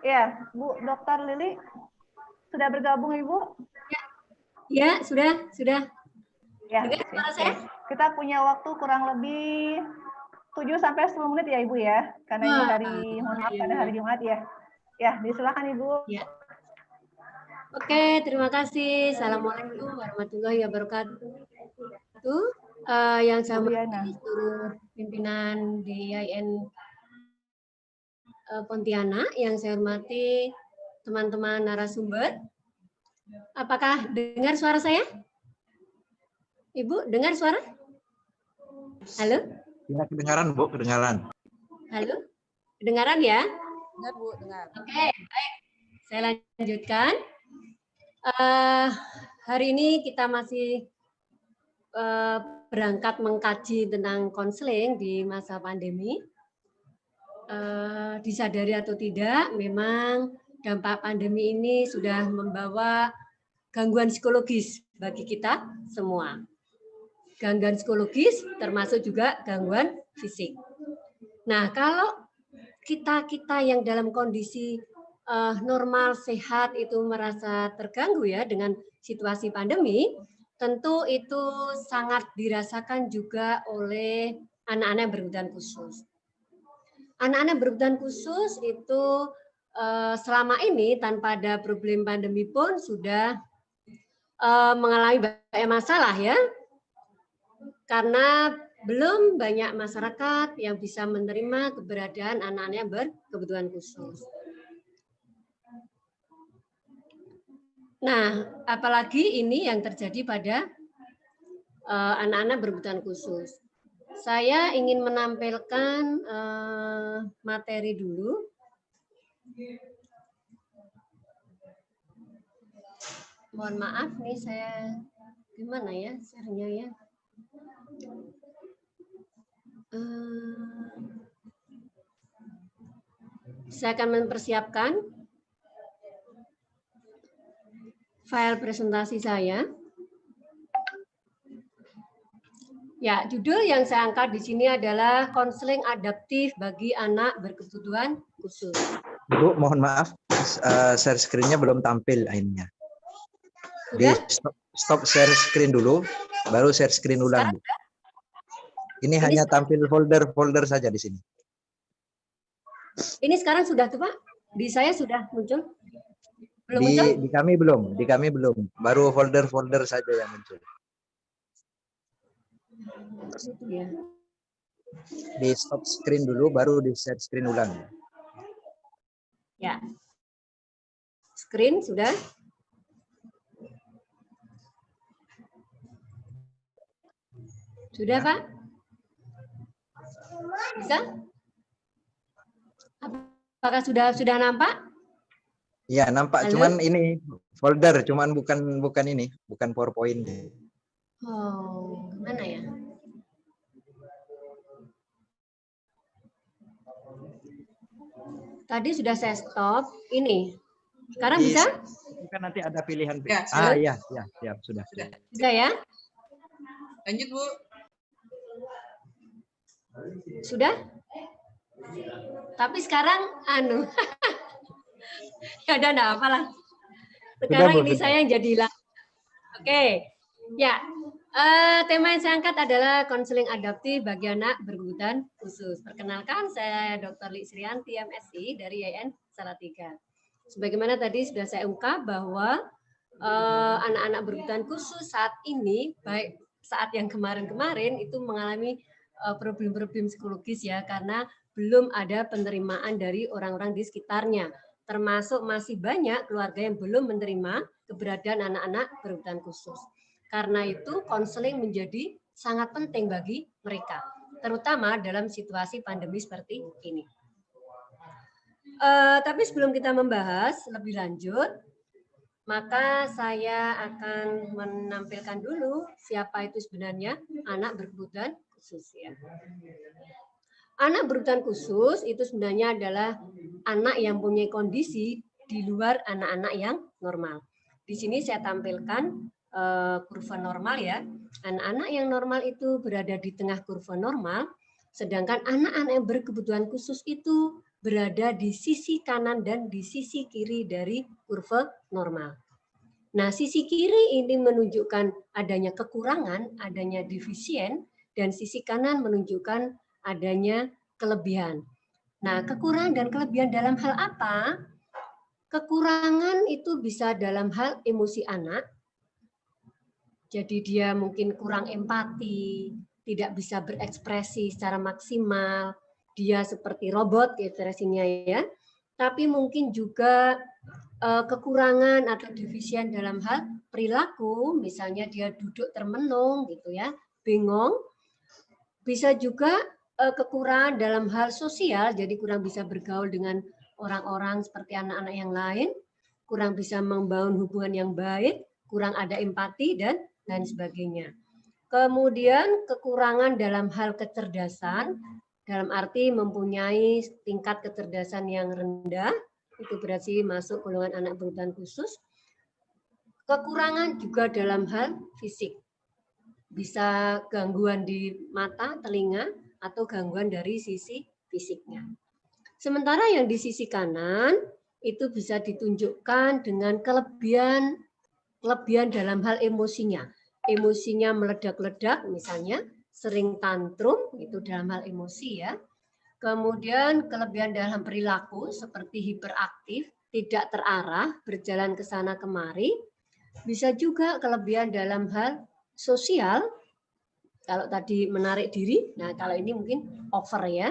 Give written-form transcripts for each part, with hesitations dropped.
Ya, Bu Dr. Lili sudah bergabung Ibu? Ya, sudah. Ya, Dengar suara saya? kita punya waktu kurang lebih 7-10 menit ya Ibu ya, karena ini hari, mohon maaf, pada hari Jumat ya. Ya, disilakan Ibu. Ya. Oke, terima kasih. Assalamualaikum warahmatullahi wabarakatuh. Yang saya hormati seluruh pimpinan di IAIN Pontianak, yang saya hormati teman-teman narasumber. Apakah dengar suara saya? Ibu, dengar suara? Halo? Ya, kedengaran, Bu, kedengaran. Halo? Kedengaran ya? Dengar, Bu, dengar. Oke, baik. Saya lanjutkan. Hari ini kita masih berangkat mengkaji tentang konseling di masa pandemi. Disadari atau tidak, memang dampak pandemi ini sudah membawa gangguan psikologis bagi kita semua. Gangguan psikologis termasuk juga gangguan fisik. Nah, kalau kita yang dalam kondisi normal, sehat itu merasa terganggu ya dengan situasi pandemi, tentu itu sangat dirasakan juga oleh anak-anak yang berkebutuhan khusus. Anak-anak berkebutuhan khusus itu selama ini tanpa ada problem pandemi pun sudah mengalami banyak masalah ya, karena belum banyak masyarakat yang bisa menerima keberadaan anak-anak yang berkebutuhan khusus. Nah, apalagi ini yang terjadi pada anak-anak berkebutuhan khusus. Saya ingin menampilkan materi dulu. Mohon maaf nih, saya gimana ya share-nya ya. Saya akan mempersiapkan file presentasi saya. Ya, judul yang saya angkat di sini adalah konseling adaptif bagi anak berkebutuhan khusus. Bu, mohon maaf, share screen-nya belum tampil akhirnya. Di stop share screen dulu, baru share screen ulang. Bu. Ini hanya tampil folder saja di sini. Ini sekarang sudah tuh Pak? Di saya sudah muncul? Belum muncul? Di kami belum. Baru folder saja yang muncul. Ya. Di stop screen dulu, baru di share screen ulang. Ya. Screen sudah? Sudah Pak? Bisa? Apakah sudah nampak? Iya, nampak. Halo? Cuman ini folder, cuman bukan ini, bukan PowerPoint. Oh, mana ya? Tadi sudah saya stop. Ini. Sekarang bisa? Kan nanti ada pilihan. Ya, ya, sudah. Sudah ya? Lanjut, Bu. Sudah? Tapi sekarang ya udah enggak apalah. Sekarang ini saya yang jadi hilang. Oke. Ya. Tema yang saya angkat adalah konseling adaptif bagi anak berkebutuhan khusus. Perkenalkan, saya Dr. Li Srianti, MSI dari IAIN Salatiga. Sebagaimana tadi sudah saya ungkap bahwa anak-anak berkebutuhan khusus saat ini, baik saat yang kemarin-kemarin itu mengalami problem-problem psikologis ya, karena belum ada penerimaan dari orang-orang di sekitarnya. Termasuk masih banyak keluarga yang belum menerima keberadaan anak-anak berkebutuhan khusus. Karena itu konseling menjadi sangat penting bagi mereka, terutama dalam situasi pandemi seperti ini. Tapi sebelum kita membahas lebih lanjut, maka saya akan menampilkan dulu siapa itu sebenarnya anak berkebutuhan khusus ya. Anak berkebutuhan khusus itu sebenarnya adalah anak yang punya kondisi di luar anak-anak yang normal. Di sini saya tampilkan kurva normal ya. Anak-anak yang normal itu berada di tengah kurva normal, sedangkan anak-anak yang berkebutuhan khusus itu berada di sisi kanan dan di sisi kiri dari kurva normal. Nah, sisi kiri ini menunjukkan adanya kekurangan, adanya defisien, dan sisi kanan menunjukkan adanya kelebihan. Nah, kekurangan dan kelebihan dalam hal apa? Kekurangan itu bisa dalam hal emosi anak. Jadi dia mungkin kurang empati, tidak bisa berekspresi secara maksimal, dia seperti robot ekspresinya ya. Tapi mungkin juga kekurangan atau defisien dalam hal perilaku, misalnya dia duduk termenung gitu ya, bengong. Bisa juga kekurangan dalam hal sosial, jadi kurang bisa bergaul dengan orang-orang seperti anak-anak yang lain, kurang bisa membangun hubungan yang baik, kurang ada empati dan lain sebagainya. Kemudian kekurangan dalam hal kecerdasan, dalam arti mempunyai tingkat kecerdasan yang rendah, itu berarti masuk golongan anak berkebutuhan khusus. Kekurangan juga dalam hal fisik, bisa gangguan di mata, telinga, atau gangguan dari sisi fisiknya. Sementara yang di sisi kanan itu bisa ditunjukkan dengan kelebihan dalam hal emosinya. Emosinya meledak-ledak, misalnya sering tantrum, itu dalam hal emosi ya. Kemudian kelebihan dalam perilaku seperti hiperaktif, tidak terarah, berjalan ke sana kemari. Bisa juga kelebihan dalam hal sosial, kalau tadi menarik diri, nah kalau ini mungkin over ya.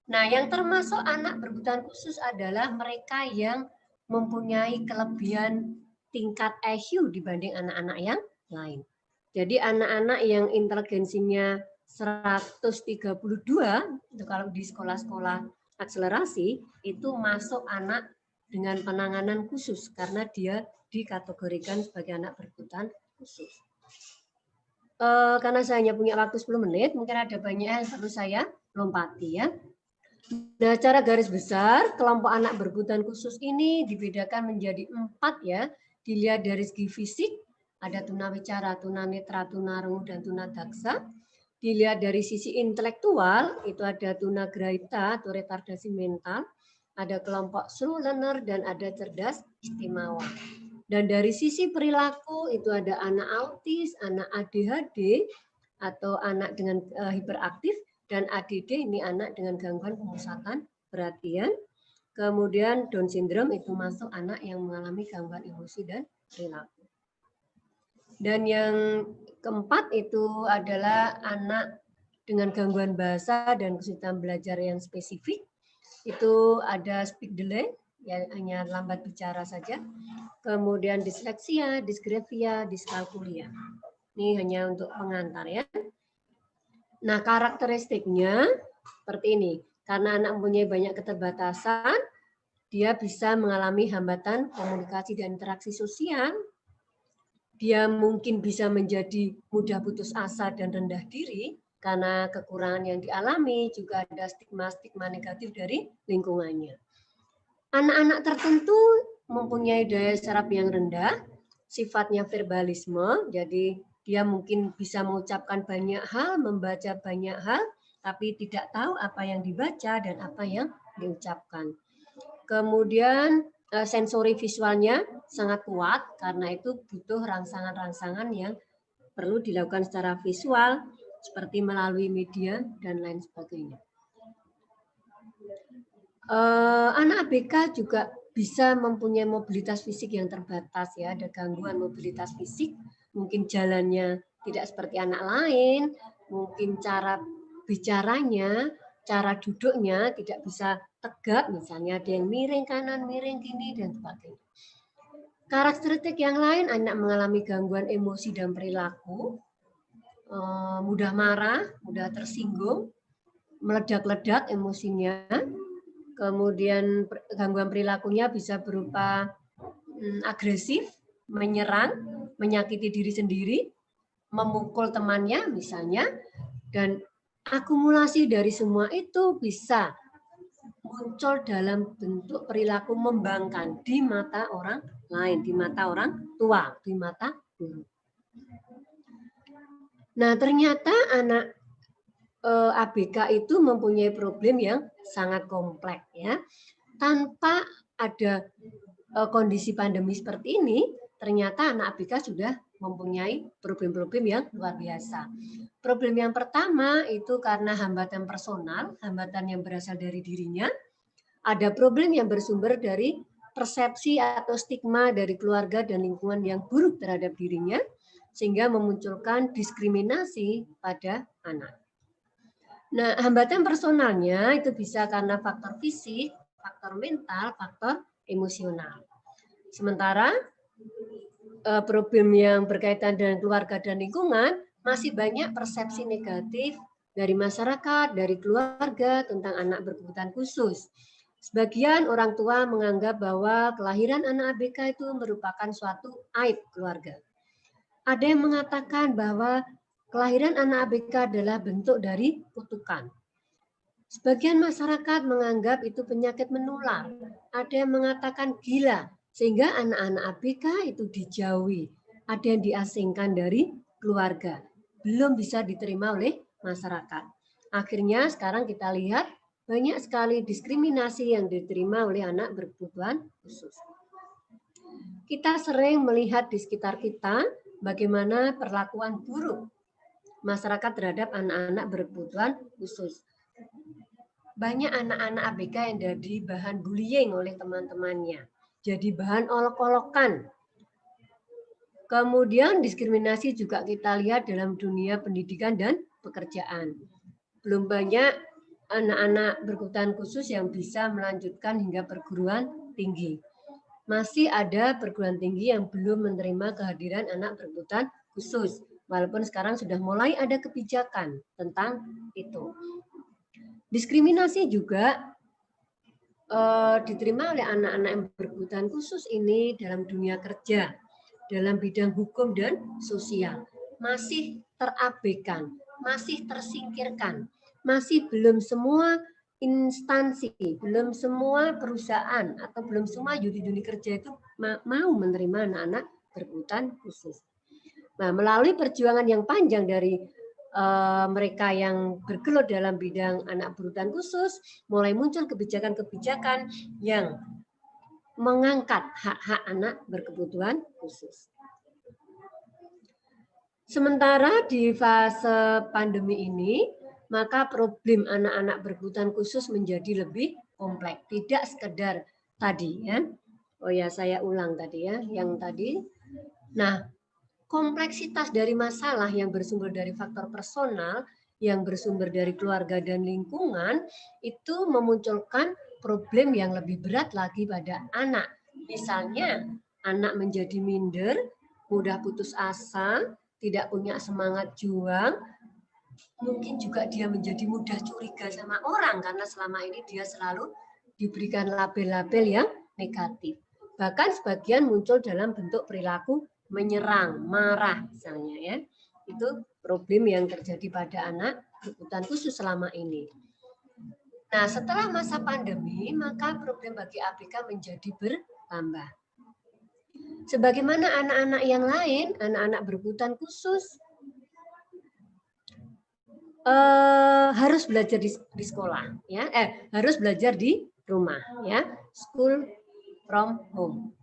Nah yang termasuk anak berkebutuhan khusus adalah mereka yang mempunyai kelebihan tingkat IQ dibanding anak-anak yang lain. Jadi anak-anak yang inteligensinya 132 itu kalau di sekolah-sekolah akselerasi itu masuk anak dengan penanganan khusus karena dia dikategorikan sebagai anak berkebutuhan khusus. Karena saya hanya punya waktu 10 menit, mungkin ada banyak yang perlu saya lompati ya. Nah, secara garis besar kelompok anak berkebutuhan khusus ini dibedakan menjadi 4 ya. Dilihat dari segi fisik, ada tunawicara, tunanetra, tunarungu, dan tunadaksa. Dilihat dari sisi intelektual, itu ada tunagrahita atau retardasi mental, ada kelompok slow learner, dan ada cerdas istimewa. Dan dari sisi perilaku, itu ada anak autis, anak ADHD, atau anak dengan hiperaktif, dan ADD ini anak dengan gangguan pemusatan perhatian. Kemudian Down syndrome itu masuk anak yang mengalami gangguan emosi dan perilaku. Dan yang keempat itu adalah anak dengan gangguan bahasa dan kesulitan belajar yang spesifik. Itu ada speak delay, ya hanya lambat bicara saja. Kemudian disleksia, disgrafia, diskalkulia. Ini hanya untuk pengantar ya. Nah, karakteristiknya seperti ini. Karena anak mempunyai banyak keterbatasan, dia bisa mengalami hambatan komunikasi dan interaksi sosial. Dia mungkin bisa menjadi mudah putus asa dan rendah diri karena kekurangan yang dialami, juga ada stigma-stigma negatif dari lingkungannya. Anak-anak tertentu mempunyai daya serap yang rendah, sifatnya verbalisme, jadi dia mungkin bisa mengucapkan banyak hal, membaca banyak hal, tapi tidak tahu apa yang dibaca dan apa yang diucapkan. Kemudian sensori visualnya sangat kuat, karena itu butuh rangsangan-rangsangan yang perlu dilakukan secara visual, seperti melalui media dan lain sebagainya. Anak ABK juga bisa mempunyai mobilitas fisik yang terbatas ya, ada gangguan mobilitas fisik, mungkin jalannya tidak seperti anak lain, mungkin cara bicaranya, cara duduknya tidak bisa tegak, misalnya ada yang miring kanan, miring kiri, dan sebagainya. Karakteristik yang lain, anak mengalami gangguan emosi dan perilaku, mudah marah, mudah tersinggung, meledak-ledak emosinya, kemudian gangguan perilakunya bisa berupa agresif, menyerang, menyakiti diri sendiri, memukul temannya misalnya, dan akumulasi dari semua itu bisa muncul dalam bentuk perilaku membangkang di mata orang lain, di mata orang tua, di mata guru. Nah, ternyata anak ABK itu mempunyai problem yang sangat kompleks ya. Tanpa ada kondisi pandemi seperti ini, ternyata anak ABK sudah mempunyai problem-problem yang luar biasa. Problem yang pertama itu karena hambatan personal, hambatan yang berasal dari dirinya. Ada problem yang bersumber dari persepsi atau stigma dari keluarga dan lingkungan yang buruk terhadap dirinya, sehingga memunculkan diskriminasi pada anak. Nah, hambatan personalnya itu bisa karena faktor fisik, faktor mental, faktor emosional. Sementara problem yang berkaitan dengan keluarga dan lingkungan, masih banyak persepsi negatif dari masyarakat, dari keluarga tentang anak berkebutuhan khusus. Sebagian orang tua menganggap bahwa kelahiran anak ABK itu merupakan suatu aib keluarga. Ada yang mengatakan bahwa kelahiran anak ABK adalah bentuk dari kutukan. Sebagian masyarakat menganggap itu penyakit menular. Ada yang mengatakan gila, sehingga anak-anak ABK itu dijauhi. Ada yang diasingkan dari keluarga. Belum bisa diterima oleh masyarakat. Akhirnya sekarang kita lihat banyak sekali diskriminasi yang diterima oleh anak berkebutuhan khusus. Kita sering melihat di sekitar kita bagaimana perlakuan buruk masyarakat terhadap anak-anak berkebutuhan khusus. Banyak anak-anak ABK yang jadi bahan bullying oleh teman-temannya, jadi bahan olok-olokan. Kemudian diskriminasi juga kita lihat dalam dunia pendidikan dan pekerjaan. Belum banyak anak-anak berkebutuhan khusus yang bisa melanjutkan hingga perguruan tinggi. Masih ada perguruan tinggi yang belum menerima kehadiran anak berkebutuhan khusus. Walaupun sekarang sudah mulai ada kebijakan tentang itu. Diskriminasi juga diterima oleh anak-anak yang berkebutuhan khusus ini dalam dunia kerja, dalam bidang hukum dan sosial. Masih terabaikan, masih tersingkirkan, masih belum semua instansi, belum semua perusahaan, atau belum semua unit-unit kerja itu mau menerima anak-anak berkebutuhan khusus. Nah, melalui perjuangan yang panjang dari mereka yang bergelut dalam bidang anak berkebutuhan khusus, mulai muncul kebijakan-kebijakan yang mengangkat hak-hak anak berkebutuhan khusus. Sementara di fase pandemi ini, maka problem anak-anak berkebutuhan khusus menjadi lebih kompleks. Tidak sekedar tadi ya. Oh ya, saya ulang tadi ya, yang tadi. Nah, kompleksitas dari masalah yang bersumber dari faktor personal, yang bersumber dari keluarga dan lingkungan, itu memunculkan problem yang lebih berat lagi pada anak. Misalnya, anak menjadi minder, mudah putus asa, tidak punya semangat juang, mungkin juga dia menjadi mudah curiga sama orang karena selama ini dia selalu diberikan label-label yang negatif. Bahkan sebagian muncul dalam bentuk perilaku menyerang, marah misalnya ya. Itu problem yang terjadi pada anak berkebutuhan khusus selama ini. Nah, setelah masa pandemi, maka problem bagi ABK menjadi bertambah. Sebagaimana anak-anak yang lain, anak-anak berkebutuhan khusus harus belajar di sekolah, ya, harus belajar di rumah, ya, school from home.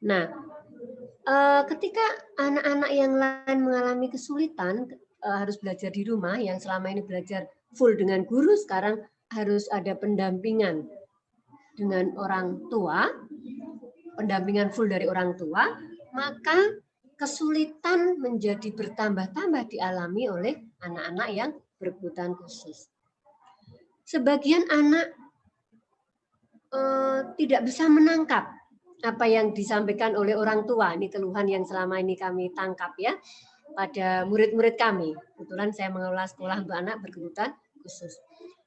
Nah, ketika anak-anak yang lain mengalami kesulitan harus belajar di rumah, yang selama ini belajar full dengan guru, sekarang harus ada pendampingan dengan orang tua, pendampingan full dari orang tua, maka kesulitan menjadi bertambah-tambah dialami oleh anak-anak yang berkebutuhan khusus. Sebagian anak tidak bisa menangkap apa yang disampaikan oleh orang tua. Ini keluhan yang selama ini kami tangkap ya pada murid-murid kami. Kebetulan saya mengelola sekolah untuk anak berkebutuhan khusus.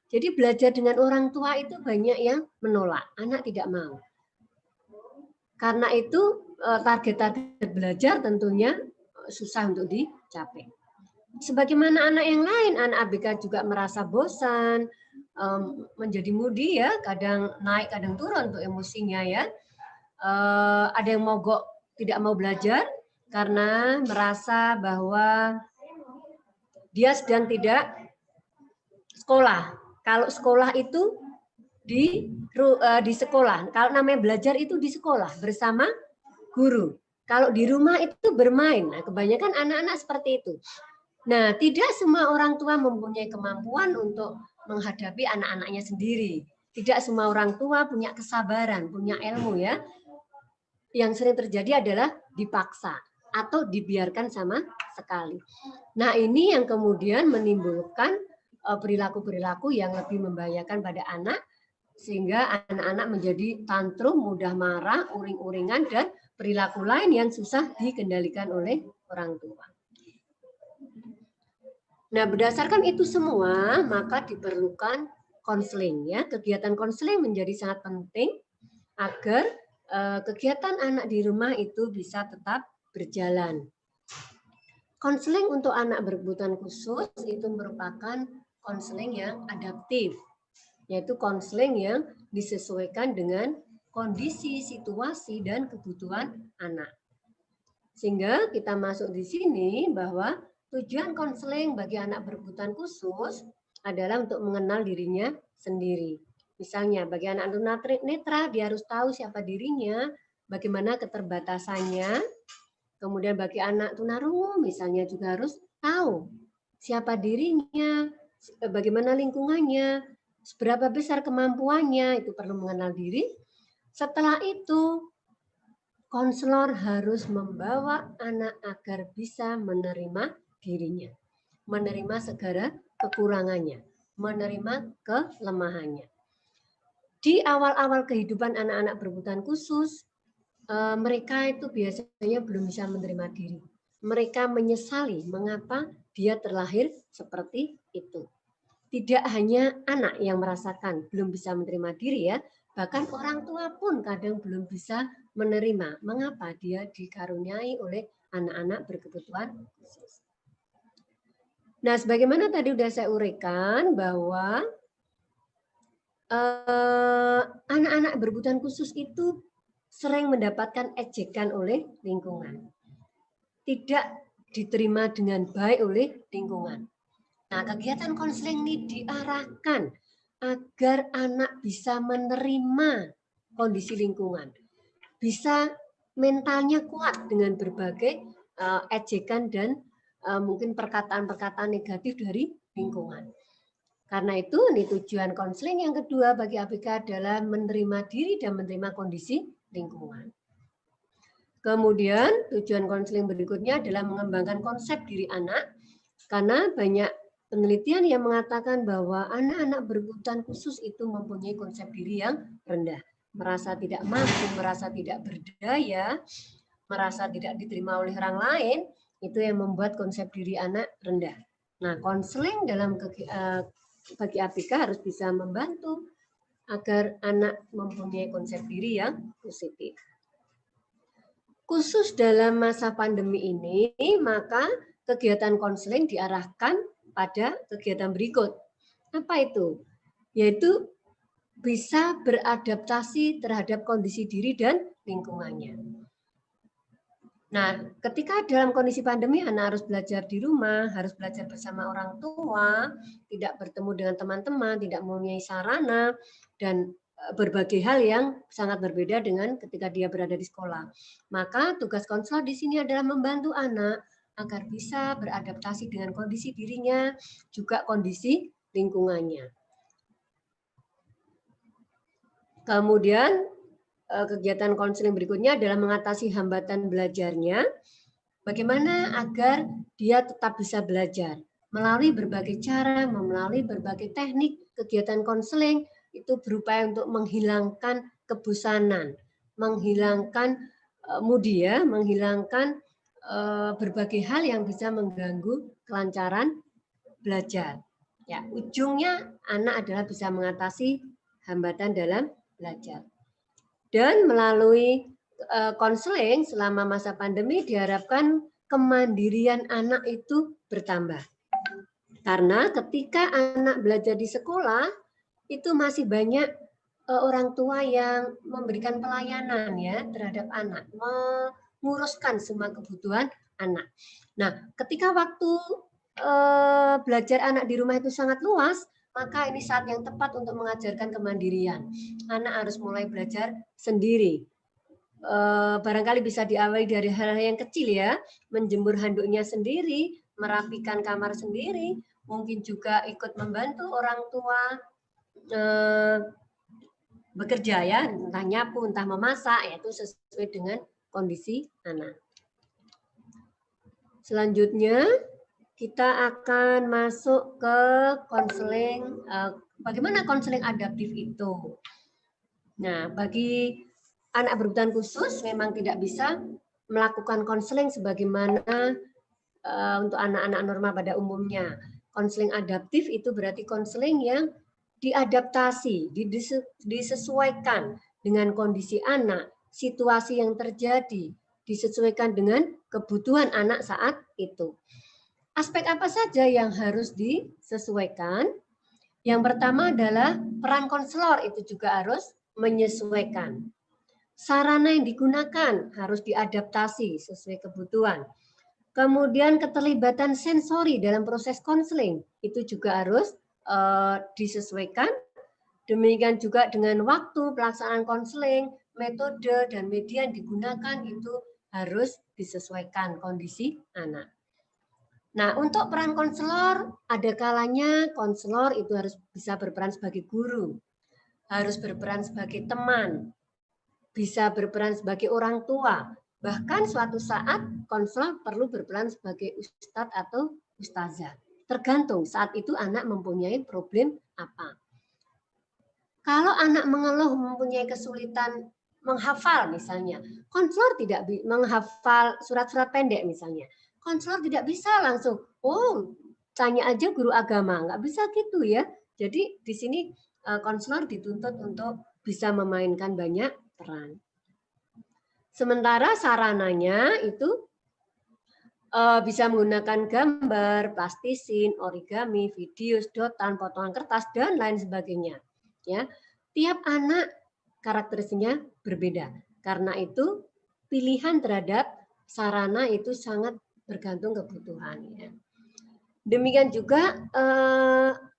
Jadi belajar dengan orang tua itu banyak yang menolak, anak tidak mau. Karena itu target-target belajar tentunya susah untuk dicapai. Sebagaimana anak yang lain, anak ABK juga merasa bosan, menjadi moody ya, kadang naik, kadang turun untuk emosinya ya. Ada yang mogok, tidak mau belajar karena merasa bahwa dia sedang tidak sekolah. Kalau sekolah itu di sekolah. Kalau namanya belajar itu di sekolah bersama guru. Kalau di rumah itu bermain. Nah, kebanyakan anak-anak seperti itu. Nah, tidak semua orang tua mempunyai kemampuan untuk menghadapi anak-anaknya sendiri. Tidak semua orang tua punya kesabaran, punya ilmu ya. Yang sering terjadi adalah dipaksa atau dibiarkan sama sekali. Nah, ini yang kemudian menimbulkan perilaku-perilaku yang lebih membahayakan pada anak, sehingga anak-anak menjadi tantrum, mudah marah, uring-uringan, dan perilaku lain yang susah dikendalikan oleh orang tua. Nah, berdasarkan itu semua, maka diperlukan konseling ya. Kegiatan konseling menjadi sangat penting agar kegiatan anak di rumah itu bisa tetap berjalan. Konseling untuk anak berkebutuhan khusus itu merupakan konseling yang adaptif, yaitu konseling yang disesuaikan dengan kondisi, situasi, dan kebutuhan anak. Sehingga kita masuk di sini bahwa tujuan konseling bagi anak berkebutuhan khusus adalah untuk mengenal dirinya sendiri. Misalnya bagi anak tunanetra dia harus tahu siapa dirinya, bagaimana keterbatasannya. Kemudian bagi anak tunarungu misalnya juga harus tahu siapa dirinya, bagaimana lingkungannya, seberapa besar kemampuannya, itu perlu mengenal diri. Setelah itu konselor harus membawa anak agar bisa menerima dirinya, menerima segala kekurangannya, menerima kelemahannya. Di awal-awal kehidupan anak-anak berkebutuhan khusus, mereka itu biasanya belum bisa menerima diri. Mereka menyesali mengapa dia terlahir seperti itu. Tidak hanya anak yang merasakan belum bisa menerima diri ya, bahkan orang tua pun kadang belum bisa menerima mengapa dia dikaruniai oleh anak-anak berkebutuhan khusus. Nah, sebagaimana tadi sudah saya uraikan bahwa anak-anak berkebutuhan khusus itu sering mendapatkan ejekan oleh lingkungan. Tidak diterima dengan baik oleh lingkungan. Nah, kegiatan konseling ini diarahkan agar anak bisa menerima kondisi lingkungan. Bisa mentalnya kuat dengan berbagai ejekan dan mungkin perkataan-perkataan negatif dari lingkungan. Karena itu, ini tujuan konseling yang kedua bagi ABK adalah menerima diri dan menerima kondisi lingkungan. Kemudian, tujuan konseling berikutnya adalah mengembangkan konsep diri anak, karena banyak penelitian yang mengatakan bahwa anak-anak berkebutuhan khusus itu mempunyai konsep diri yang rendah. Merasa tidak mampu, merasa tidak berdaya, merasa tidak diterima oleh orang lain, itu yang membuat konsep diri anak rendah. Nah, konseling dalam bagi ABK harus bisa membantu agar anak mempunyai konsep diri yang positif. Khusus dalam masa pandemi ini, maka kegiatan konseling diarahkan pada kegiatan berikut. Apa itu? Yaitu bisa beradaptasi terhadap kondisi diri dan lingkungannya. Nah, ketika dalam kondisi pandemi anak harus belajar di rumah, harus belajar bersama orang tua, tidak bertemu dengan teman-teman, tidak mempunyai sarana, dan berbagai hal yang sangat berbeda dengan ketika dia berada di sekolah. Maka tugas konselor di sini adalah membantu anak agar bisa beradaptasi dengan kondisi dirinya, juga kondisi lingkungannya. Kemudian kegiatan konseling berikutnya adalah mengatasi hambatan belajarnya. Bagaimana agar dia tetap bisa belajar melalui berbagai cara, melalui berbagai teknik. Kegiatan konseling itu berupaya untuk menghilangkan kebosanan, menghilangkan moodi ya, menghilangkan berbagai hal yang bisa mengganggu kelancaran belajar. Ya, ujungnya anak adalah bisa mengatasi hambatan dalam belajar. Dan melalui konseling selama masa pandemi diharapkan kemandirian anak itu bertambah. Karena ketika anak belajar di sekolah, itu masih banyak orang tua yang memberikan pelayanan ya terhadap anak, menguruskan semua kebutuhan anak. Nah, ketika waktu belajar anak di rumah itu sangat luas, maka ini saat yang tepat untuk mengajarkan kemandirian. Anak harus mulai belajar sendiri. Barangkali bisa diawali dari hal-hal yang kecil ya, menjemur handuknya sendiri, merapikan kamar sendiri, mungkin juga ikut membantu orang tua bekerja ya, entah nyapu, entah memasak, yaitu sesuai dengan kondisi anak. Selanjutnya kita akan masuk ke konseling. Bagaimana konseling adaptif itu? Nah, bagi anak berkebutuhan khusus memang tidak bisa melakukan konseling sebagaimana untuk anak-anak normal pada umumnya. Konseling adaptif itu berarti konseling yang diadaptasi, disesuaikan dengan kondisi anak, situasi yang terjadi, disesuaikan dengan kebutuhan anak saat itu. Aspek apa saja yang harus disesuaikan? Yang pertama adalah peran konselor itu juga harus menyesuaikan. Sarana yang digunakan harus diadaptasi sesuai kebutuhan. Kemudian keterlibatan sensori dalam proses konseling itu juga harus disesuaikan. Demikian juga dengan waktu pelaksanaan konseling, metode dan media yang digunakan itu harus disesuaikan kondisi anak. Nah, untuk peran konselor, ada kalanya konselor itu harus bisa berperan sebagai guru, harus berperan sebagai teman, bisa berperan sebagai orang tua, bahkan suatu saat konselor perlu berperan sebagai ustadz atau ustazah. Tergantung saat itu anak mempunyai problem apa. Kalau anak mengeluh mempunyai kesulitan menghafal misalnya, konselor tidak menghafal surat-surat pendek misalnya. Konselor tidak bisa langsung, tanya aja guru agama, nggak bisa gitu ya. Jadi di sini konselor dituntut untuk bisa memainkan banyak peran. Sementara sarananya itu bisa menggunakan gambar, plastisin, origami, video, sedotan, potongan kertas, dan lain sebagainya. Ya, tiap anak karakteristiknya berbeda. Karena itu pilihan terhadap sarana itu sangat bergantung kebutuhan. Ya. Demikian juga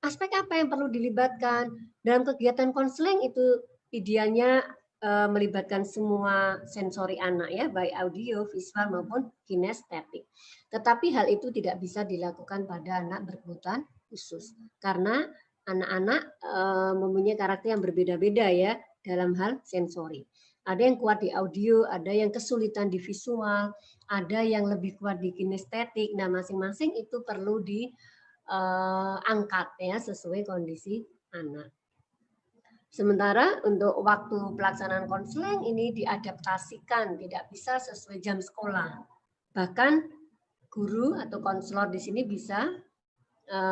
aspek apa yang perlu dilibatkan dalam kegiatan konseling itu idealnya melibatkan semua sensori anak ya, baik audio, visual maupun kinestetik. Tetapi hal itu tidak bisa dilakukan pada anak berkebutuhan khusus karena anak-anak mempunyai karakter yang berbeda-beda ya dalam hal sensori. Ada yang kuat di audio, ada yang kesulitan di visual, ada yang lebih kuat di kinestetik. Nah, masing-masing itu perlu diangkat ya sesuai kondisi anak. Sementara untuk waktu pelaksanaan konseling ini diadaptasikan, tidak bisa sesuai jam sekolah. Bahkan guru atau konselor di sini bisa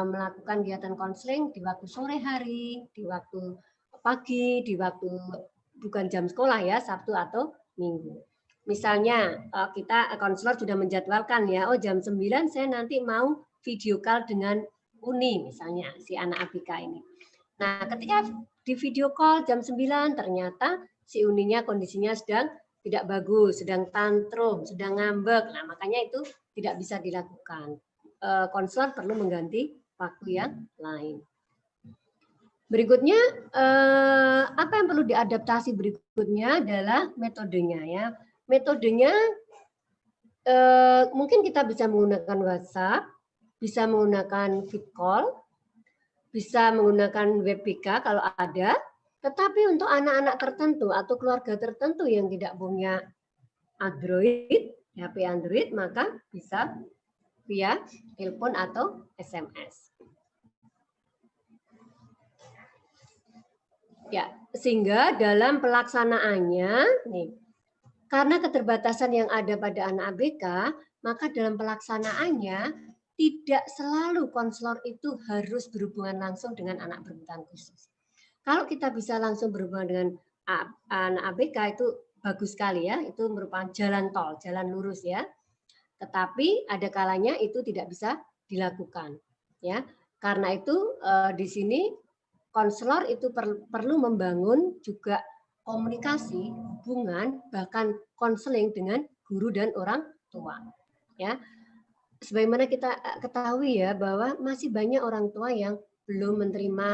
melakukan kegiatan konseling di waktu sore hari, di waktu pagi, di waktu bukan jam sekolah ya, Sabtu atau Minggu. Misalnya kita konselor sudah menjadwalkan ya, jam 9 saya nanti mau video call dengan Uni misalnya, si anak ABK ini. Nah, ketika di video call jam 9 ternyata si Uninya kondisinya sedang tidak bagus, sedang tantrum, sedang ngambek. Nah, makanya itu tidak bisa dilakukan. Konselor perlu mengganti waktu yang lain. Berikutnya, apa yang perlu diadaptasi berikutnya adalah metodenya ya. Metodenya mungkin kita bisa menggunakan WhatsApp, bisa menggunakan vid call, bisa menggunakan WebPK kalau ada. Tetapi untuk anak-anak tertentu atau keluarga tertentu yang tidak punya Android, HP Android, maka bisa via telepon atau SMS. Ya, sehingga dalam pelaksanaannya nih, karena keterbatasan yang ada pada anak ABK, maka dalam pelaksanaannya tidak selalu konselor itu harus berhubungan langsung dengan anak berkebutuhan khusus. Kalau kita bisa langsung berhubungan dengan anak ABK itu bagus sekali ya, itu merupakan jalan tol, jalan lurus ya. Tetapi ada kalanya itu tidak bisa dilakukan ya. Karena itu di sini konselor itu perlu membangun juga komunikasi, hubungan, bahkan konseling dengan guru dan orang tua. Ya, sebagaimana kita ketahui ya bahwa masih banyak orang tua yang belum menerima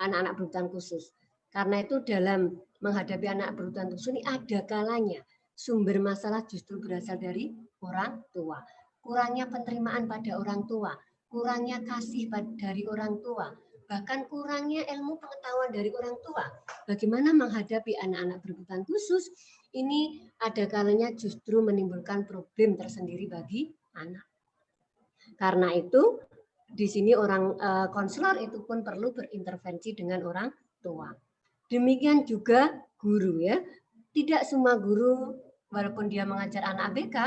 anak-anak berkebutuhan khusus. Karena itu dalam menghadapi anak berkebutuhan khusus ini ada kalanya sumber masalah justru berasal dari orang tua. Kurangnya penerimaan pada orang tua, kurangnya kasih dari orang tua, bahkan kurangnya ilmu pengetahuan dari orang tua. Bagaimana menghadapi anak-anak berkebutuhan khusus, ini ada kalanya justru menimbulkan problem tersendiri bagi anak. Karena itu, di sini orang konselor itu pun perlu berintervensi dengan orang tua. Demikian juga guru ya. Tidak semua guru, walaupun dia mengajar anak ABK,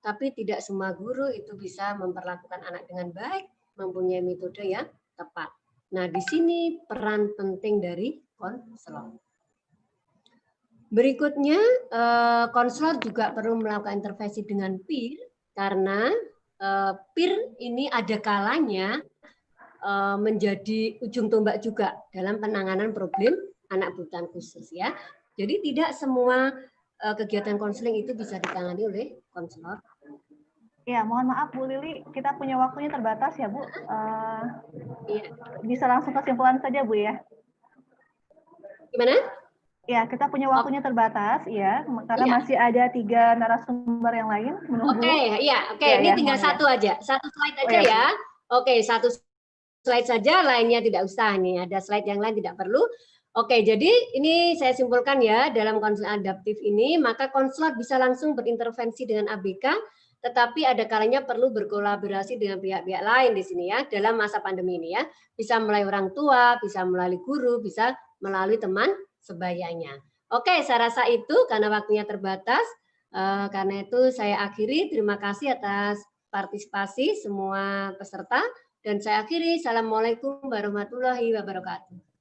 tapi tidak semua guru itu bisa memperlakukan anak dengan baik, mempunyai metode yang tepat. Nah, di sini peran penting dari konselor. Berikutnya, konselor juga perlu melakukan intervensi dengan peer, karena peer ini ada kalanya menjadi ujung tombak juga dalam penanganan problem anak berkebutuhan khusus ya. Jadi tidak semua kegiatan konseling itu bisa ditangani oleh konselor. Ya, mohon maaf Bu Lili, kita punya waktunya terbatas ya Bu. Bisa langsung kesimpulan saja Bu ya. Gimana? Ya, kita punya waktunya terbatas ya, karena masih ada 3 narasumber yang lain menunggu. Oke. Ini tinggal satu aja, satu slide aja ya. Oke, satu slide saja, lainnya tidak usah nih. Ada slide yang lain tidak perlu. Oke, jadi ini saya simpulkan ya, dalam konseling adaptif ini, maka konselor bisa langsung berintervensi dengan ABK, tetapi ada kalanya perlu berkolaborasi dengan pihak-pihak lain di sini ya, dalam masa pandemi ini ya. Bisa melalui orang tua, bisa melalui guru, bisa melalui teman sebayanya. Oke, saya rasa itu karena waktunya terbatas. Karena itu saya akhiri. Terima kasih atas partisipasi semua peserta. Dan saya akhiri. Assalamualaikum warahmatullahi wabarakatuh.